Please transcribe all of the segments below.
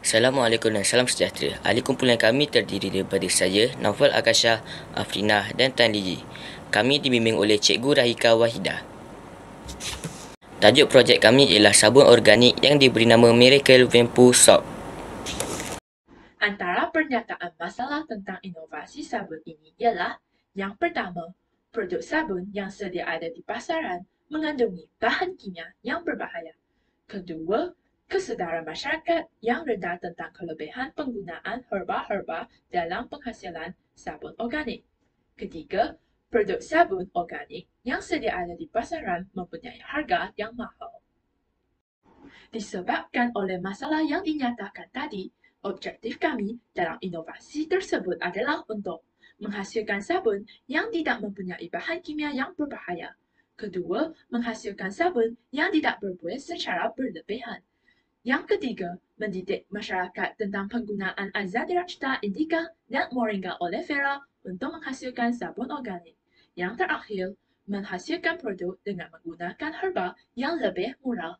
Assalamualaikum dan salam sejahtera. Ahli kumpulan kami terdiri daripada saya, Naufal Akasha, Afrinah dan Tan Liji. Kami dibimbing oleh Cikgu Rahika Wahidah. Tajuk projek kami ialah sabun organik yang diberi nama Miracle Vampu Soap. Antara pernyataan masalah tentang inovasi sabun ini ialah yang pertama, produk sabun yang sedia ada di pasaran mengandungi bahan kimia yang berbahaya. Kedua, kesedaran masyarakat yang rendah tentang kelebihan penggunaan herba-herba dalam penghasilan sabun organik. Ketiga, produk sabun organik yang sedia ada di pasaran mempunyai harga yang mahal. Disebabkan oleh masalah yang dinyatakan tadi, objektif kami dalam inovasi tersebut adalah untuk menghasilkan sabun yang tidak mempunyai bahan kimia yang berbahaya. Kedua, menghasilkan sabun yang tidak berbuih secara berlebihan. Yang ketiga, mendidik masyarakat tentang penggunaan Azadirachta indica dan Moringa oleifera untuk menghasilkan sabun organik. Yang terakhir, menghasilkan produk dengan menggunakan herba yang lebih murah.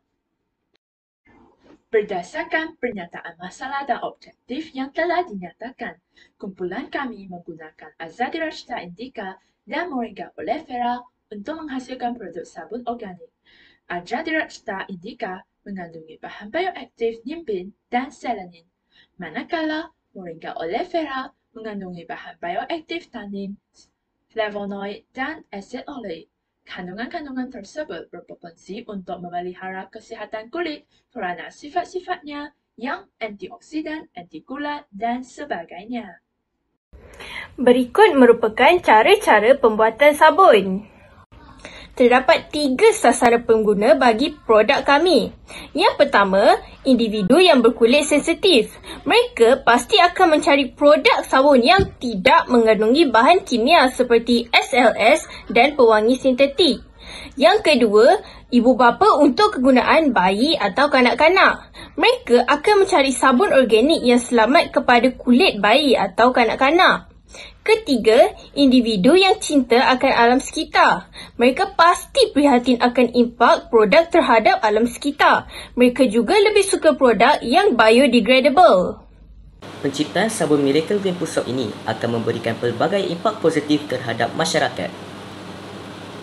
Berdasarkan pernyataan masalah dan objektif yang telah dinyatakan, kumpulan kami menggunakan Azadirachta indica dan Moringa oleifera untuk menghasilkan produk sabun organik. Azadirachta indica mengandungi bahan bioaktif nimbin dan selenin, manakala Moringa oleifera mengandungi bahan bioaktif tannin, flavonoid dan asid oleik. Kandungan-kandungan tersebut berpotensi untuk memelihara kesihatan kulit kerana sifat-sifatnya yang antioksidan, antikulat dan sebagainya. Berikut merupakan cara-cara pembuatan sabun. Terdapat 3 sasaran pengguna bagi produk kami. Yang pertama, individu yang berkulit sensitif. Mereka pasti akan mencari produk sabun yang tidak mengandungi bahan kimia seperti SLS dan pewangi sintetik. Yang kedua, ibu bapa untuk kegunaan bayi atau kanak-kanak. Mereka akan mencari sabun organik yang selamat kepada kulit bayi atau kanak-kanak. Ketiga, individu yang cinta akan alam sekitar. Mereka pasti prihatin akan impak produk terhadap alam sekitar. Mereka juga lebih suka produk yang biodegradable. Penciptaan sabun Miracle Vampu Soap ini akan memberikan pelbagai impak positif terhadap masyarakat.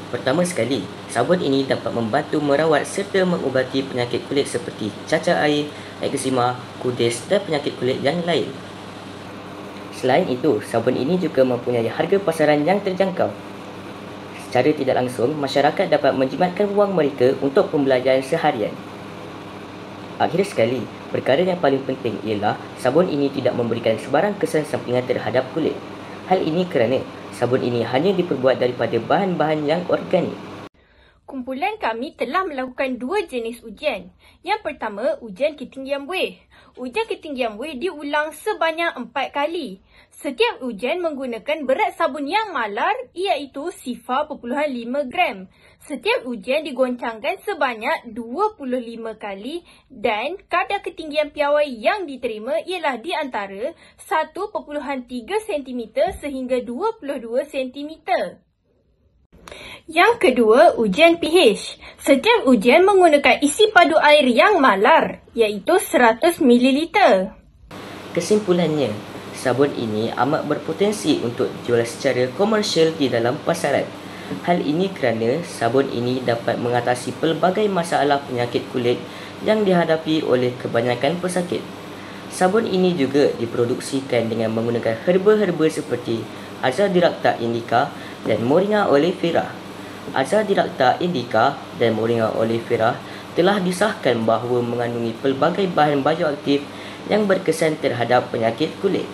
Pertama sekali, sabun ini dapat membantu merawat serta mengubati penyakit kulit seperti cacar air, eksema, kudis dan penyakit kulit yang lain. Selain itu, sabun ini juga mempunyai harga pasaran yang terjangkau. Secara tidak langsung, masyarakat dapat menjimatkan wang mereka untuk pembelajaran seharian. Akhir sekali, perkara yang paling penting ialah sabun ini tidak memberikan sebarang kesan sampingan terhadap kulit. Hal ini kerana sabun ini hanya diperbuat daripada bahan-bahan yang organik. Kumpulan kami telah melakukan 2 jenis ujian. Yang pertama, ujian ketinggian buih. Ujian ketinggian buih diulang sebanyak 4 kali. Setiap ujian menggunakan berat sabun yang malar iaitu 0.5 gram. Setiap ujian digoncangkan sebanyak 25 kali dan kadar ketinggian piawai yang diterima ialah di antara 1.3 cm sehingga 22 cm. Yang kedua, ujian pH. Setiap ujian menggunakan isi padu air yang malar, iaitu 100 ml. Kesimpulannya, sabun ini amat berpotensi untuk dijual secara komersial di dalam pasaran. Hal ini kerana sabun ini dapat mengatasi pelbagai masalah penyakit kulit yang dihadapi oleh kebanyakan pesakit. Sabun ini juga diproduksikan dengan menggunakan herba-herba seperti Azadirachta indica dan Moringa oleifera. Azadirachta indica dan Moringa oleifera telah disahkan bahawa mengandungi pelbagai bahan bioaktif yang berkesan terhadap penyakit kulit.